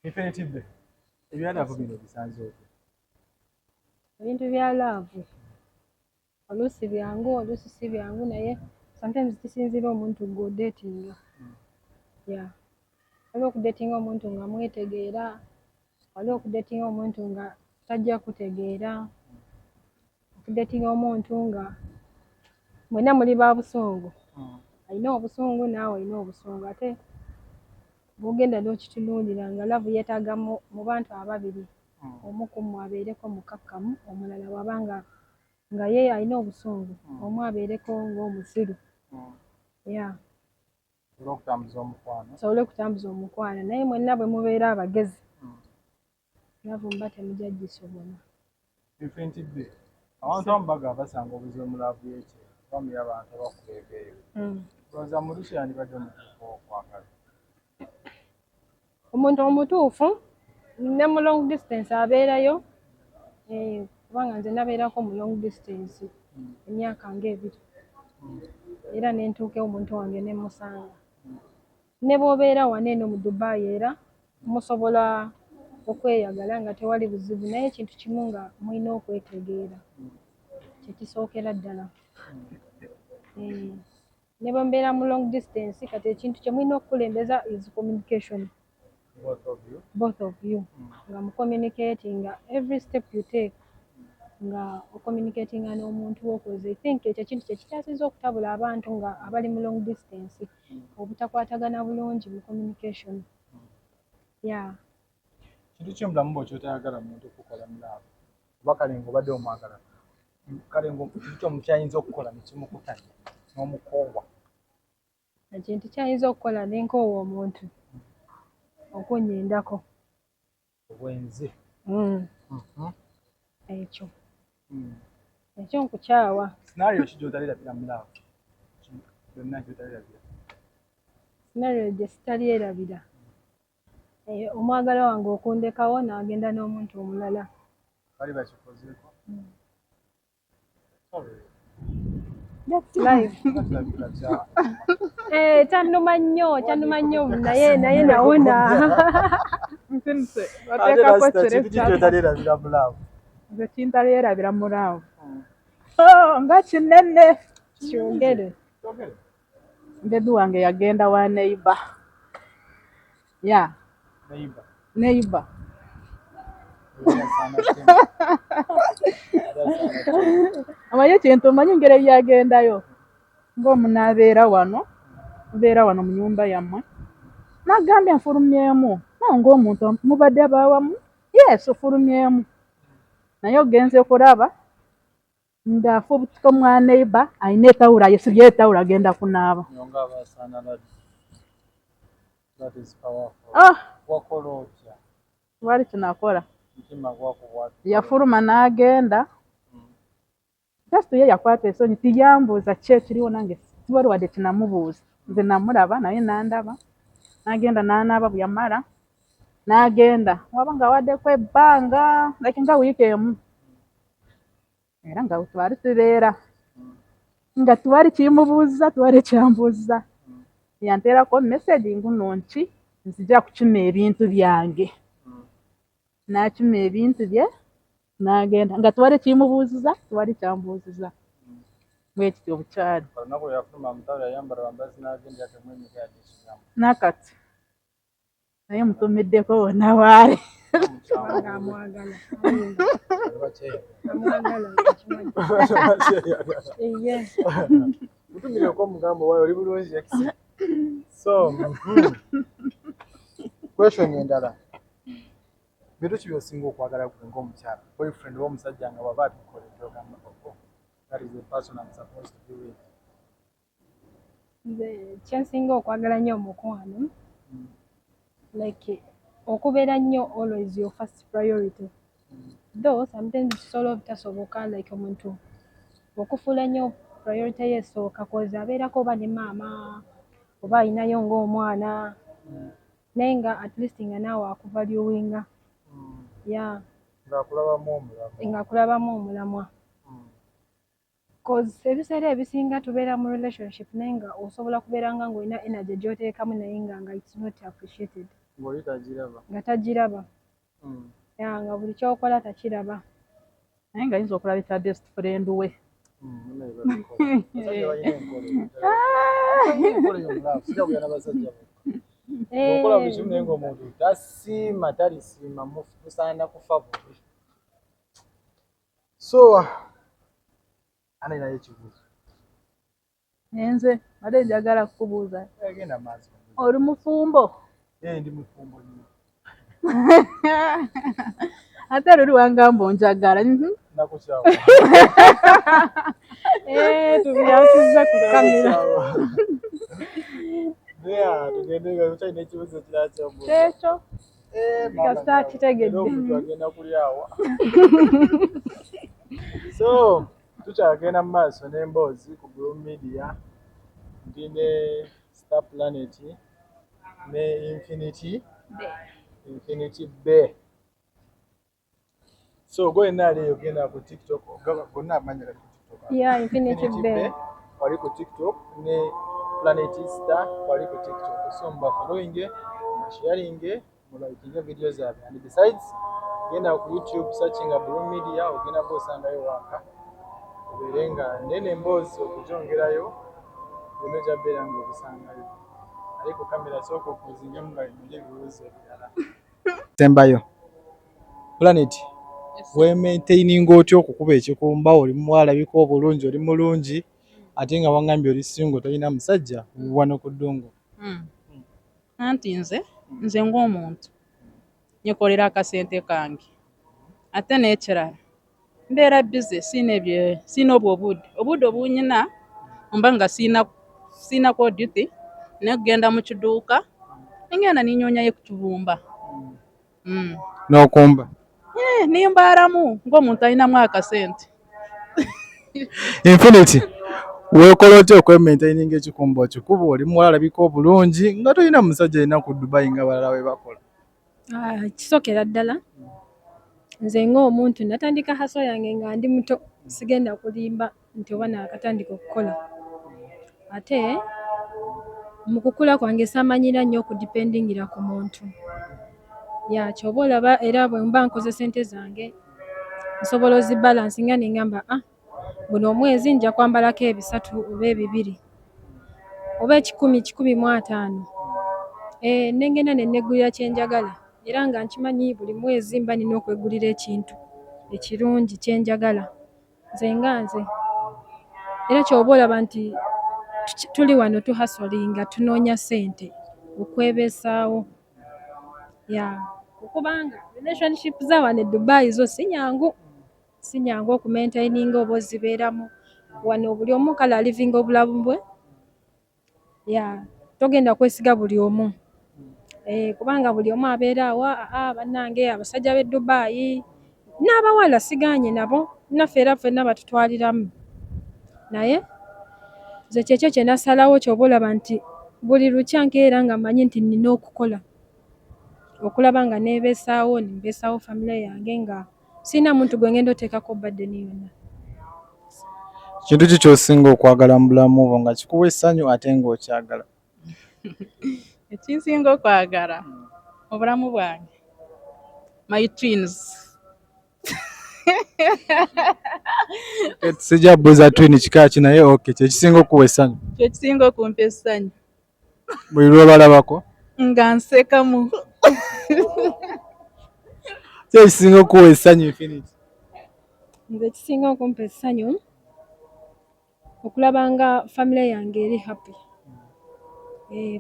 Definitive. Ebyalaavu bino bisanze otya? Ebintu bya laavu oluusi byangu oluusi si byangu naye sometimes kisinziira omuntu gw'odatinga. Yeah. Waliwo okudatinga omuntu nga mwetegeera, waliwo okudatinga omuntu nga tajja kutegeera, okudatinga omuntu nga mwenna muli ba busungu. Alina obusungu naawe alina obusungu ate bw'ogenda n'okitunuulira nga laavu yeetaaga mu bantu ababiri. Omu ku mmwe abeereko mukkakkamu, omulala wabanga nga ye alina obusungu, omu abeereko ng'omusiru. Yeah. Sobole okutambuza omukwano naye mwenna bwe mubeera abagezi laavu muba temujja gisobona. Definitive. Abantu abamu bagamba basanga obuzibu mu laavu y'ekyeyo bamira abantu abakubeega eyo. Olowooza mulishi yandibadde omutuufu okwagala? Omuntu omutuufu ne mu long distance abeerayo, kubanga nze nabeerako mu long distance emyaka ng'ebiri era ne ntuuka omuntu wange ne musanga. Ne bw'obeera wano eno mu Dubai era musobola okweyagala nga tewali buzibu naye ekintu kimu nga mulina okwetegeera kye kisookera ddala. Ne bwe mbeera mu long distance kati ekintu kye mulina okukulembeza is communication. Both of you. Nga mu communicating every step you take nga ocommunicating n'omuntu w'okoze. I think ekyo ekintu kye kikyasinze okutabula abantu nga abali mu long distance, obutakwatagana bulungi mu communication. Yeah. Kintu ki mulamu bwo ky'otayagala muntu okukola mu laavu? Oba kale ng'obadde omwagala, kale kintu ki omukyayinza okukola ne kimukutanya n'omukoowa? Ekintu kyayinza okukola ne nkoowa omuntu okunnyendako. Obwenzi. Ekyo. Ekyo nkukyawa. Scenario ki gy'otalirabira mu laavu? Byonna gy'otalirabira? Scenario gye sitalyerabira. Omwagala wange okundekawo n'agenda n'omuntu omulala. Bali bakikozeeko? That's life. Kyannuma nnyo naye nawona. Kintu ki gy'otalirabira mu laavu? Nze kintalyerabira mu laavu nga kinene. Kyongere. Bebi wange yagenda wa neighbor. Yeah. Neighbor. Amaye kintu omanyi engeri byagendayo ng'omunaabeera wano mu nnyumba yammwe n'agambye nfulumyemu ng'omuntu mubadde baawamu. Yes, ofulumyemu naye ogenze kulaba ng'afubutuka omwa neighbor alina etawula yesibye etawula agenda kunaaba. Wakola otya? Wali kinakola yafuluma n'agenda. Just ye yakwata esonyi tiyambuuza ki ekiriwo nange tiwali wadde kinamubuuza. Nze namulaba naye nandaba n'agenda n'anaaba bwe yamala n'agenda waba nga awaddeko ebbanga like nga wiiki emu era nga twali tubeera nga twali kimubuuza twali kyambuuza. Yanteerako message nguno nti nzija kukima ebintu byange. N'akima ebintu bye n'agenda nga twali kimubuuziza twali kyambuuziza. Bwekityo bukyali. Nakati naye mutumiddeko wonna waali. Amwagala. Mutumireko omugambo waayo oli bulungi. So, question endala. Bintu ki by'osinga okwagala gwe ng'omukyala? Boyfriend w'omusajja nga bw'aba abikoledde ogamba that is the person I'm supposed to be with. Nze kyensinga okwagala nnyo omukwano like okubeera nnyo always your first priority. Though sometimes kisobola obutasoboka like omuntu okufuula nnyo priority ye esooka koza abeerako oba ne maama oba alinayo ng'omwana naye nga at least nga naawe akuvaluinga. Yeah. Ng'akulabamu omulamwa. Cause ebiseera ebisinga tubeera mu relationship naye nga osobola kubeera nga ng'olina energy gy'oteekamu naye nga it's not appreciated. ng'oli tagiraba. nga tagiraba nga buli kyokola takiraba naye nga ayinza okulaba ekya best friend we. Okola buli kimu naye ng'omuntu tasiima talisiima musaana kufa bubi. So ani naye ekibuuzo Nze ate njagala kukubuuza, agenda maaso. oli mufumbo? Ndi mufumbo nnyo. Ate luli wangamba onjagala. Nakukyawa. tubyasuza ku kamera. Tugende nga kyalina ekibuuzo kirala kyambu. Kyekyo Kasita kitegedde. Omuntu agenda kulyawa. So tukyagenda mu maaso n'emboozi ku Bloom Media. Ndi ne Star Planet ne Infinity Bay. So gonna ali yogenda ku TikTok gonna amanya ku TikTok. Yeah, Infinity Bay. Wali ku TikTok ne Planet Star wali ku TikTok. So mba following, sharing, liking videos zaabwe. And besides genda ku YouTube searching Bloom Media ogenda kusangayo waka. Oberenga nene emboozi okujongerayo bino jabera ngo bisangayo. Ariko kamera soko okuzinga nga ndi bibuuzo byala. Tembayo. Planet. We maintaining otyo okukuba ekikumba oli mwalabika obulungi oli mulungi ate nga wangambye oli singo tolina musajja wano ku ddungu. Anti nze ng'omuntu nyekolera akasente kange ate n'ekirala mbeera busy siina obwo obudde obunyina mba nga siina ko duty negenda mu kiduuka ngenda ninyoonyayo ku kibumba N'okumba. Nimbaaramu ng'omuntu alinamu akasente. Infinity weekola otya okwemaintaininga ekikumba okikuba oli mwalabika obulungi nga tolina musajja alina ku Dubai nga balala we bakola? Kisookera ddala nze ng'omuntu natandika haso yange nga ndi muto, sigenda kulimba nti oba naakatandika okukola. Ate mu kukula kwange saamanyira nnyo okudipendingira ku muntu. Kyoba olaba era bwe mba nkoze sente zange nsobola ozibalansi nga nengamba guno omwezi nja kwambalako 3 oba 2 oba 1,150. Nengenda nenegulira kyenjagala era nga nkimanyi buli mwezi mba nina okwegulira ekintu ekirungi kyenjagala nze nga nze. Era kyoba olaba nti tuli wano tuhasolinga tunoonya sente okwebeesaawo. Kubanga relationship za wano e Dubai zo si nyangu okumaintaininga oba ozibeeramu wano buli omu kala livinga obulamu bwe. Togenda kwesiga buli omu kubanga buli omu abeera awa bannange abasajja b'e Dubai n'abawala sigaanye nabo naffe era ffenna batutwaliramu. Naye nze kyekyo kye nasalawo kyoba olaba nti buli lukya nkeera nga mmanyi nti nina okukola okulaba nga neebeesaawo nembeesaawo famire yange nga sirina muntu gwe ngenda oteekako burden yonna. Kintu ki ky'osinga okwagala mu bulamu bwo nga kikuwa essanyu ate ng'okyagala? Ekinsinga okwagala mu bulamu bwange my twins. Sijja buuza twin kika ki naye okay kyekisinga okuwa essanyu? Kyekisinga okumpa essanyu buli lw'obalabako nga nsekamu. Kyekisinga okuwa essanyu Infinity? Nze kisinga okumpa essanyu okulaba nga famire yange eri happy.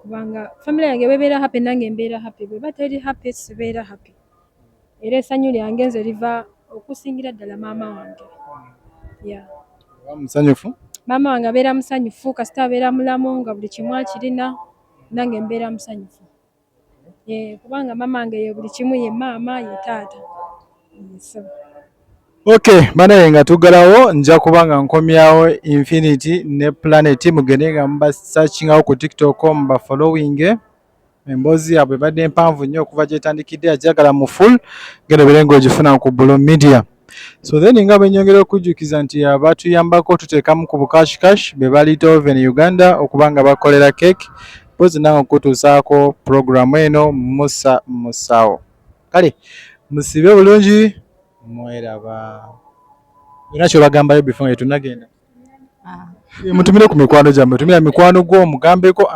Kubanga famire yange bebeera happy nange mbeera happy, bwe bateri happy sibeera happy. Era essanyu lyange nze liva okusingira ddala maama wange. Musanyufu? Maama wange abeera musanyufu kasita abeera mulamu nga buli kimu akirina nange mbeera musanyufu. Kubanga maama wange ye buli kimu, ye maama ye taata. Okay, banaye nga tuggalawo nja kubanga nkomyawo Infinity ne Planet mugende nga muba searchingawo ku TikTok muba following. Emboozi yaabwe badde mpanvu nnyo okuva gyetandikidde ajagala mu full genda obeere ng'ogifuna ku Bloom Media. So then nga bwe nnyongera okujjukiza nti abatuyambako tuteekamu ku bukashikash be bali Oven Uganda okuba nga bakolera cake pozi nange okutuusaako puroguramu eno Musa Musawo. Kale musibe bulungi mweraba. Olina kyobagambayo before nga tunagenda? Mutumire ku mikwano gyammwe, tumira mikwano gwo mugambeko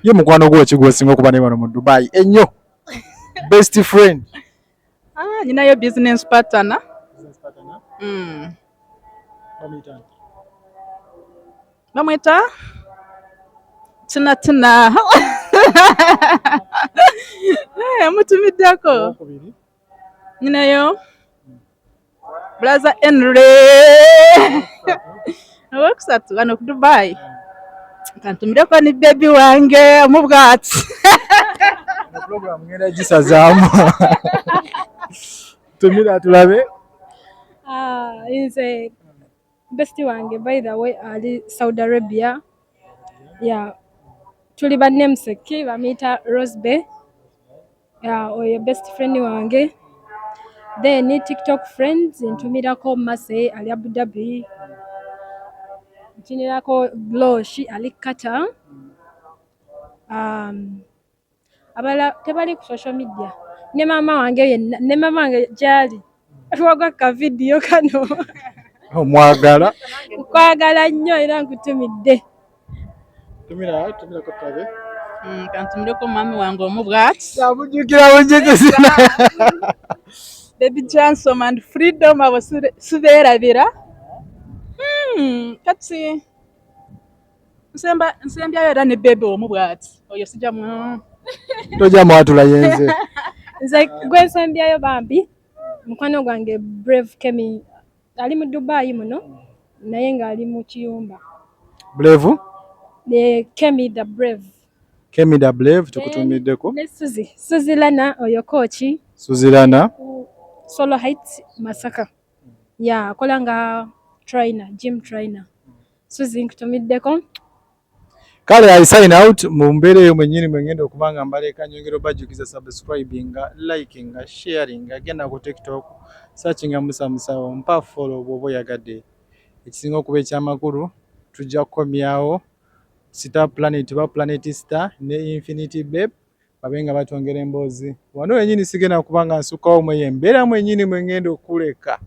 ye mukwano gwo ki gw'osinga okuba naye wano mu Dubai ennyo? Best friend. Nyinayo business partner. Bamwita Tina. Mutumiddeko. Nyinayo Brother Henry. Owokusatu wano ku Dubai. Kantumireko ni baby wange mu bwati. Program ngenda gisazaamu. Tumira tulabe. Nze bestie wange by the way ali Saudi Arabia. Yeah. Tuli bannemseki bamuyita Rosebe. Oyo best friend wange. Then TikTok friends ntumirako Mase ali Abu Dhabi. Ntumirako Gloshi ali Qatar. Abala tebali ku social media. Ne mama wange gyali. Wagwa ka video kano. Omwagala. Nkwagala nnyo era nkutumidde. Tumira ko tulabe. Kantumireko mami wange omu bwati. Sabujjukira Baby Johnson and Freedom abo sibeerabira. Kati nsembyayo era ne baby omu bwati. Oyo sijamu. Toja mwatula yenze. Nze gwe nsembyayo bambi. Mukwano gwange Brave Kemi ali mu Dubai muno naye nga ali mu kiyumba. Brave? Kemi the Brave. Kemi the Brave tukutumiddeko. Ne Suzy Lana oyo kochi. Suzy Lana. Solo Heights Masaka. Akola nga trainer, gym trainer. Suzy nkutumiddeko. Kale I sign out mu mbeera eyo mwennyini mwengenda okubanga mbaleka nyongera obajjukiza subscribing, liking, sharing, agenda ku TikTok searching Musa Musawo mpa follow bw'oba oyagadde. Ekisinga okuba ekyamakulu tujja kukomyawo Star Planet ba Planet Star ne Infinity Babe babenga batwongera emboozi. Wano wennyini sigenda kubanga nsukkawo mweyo embeera mwennyini mwengenda okuleka.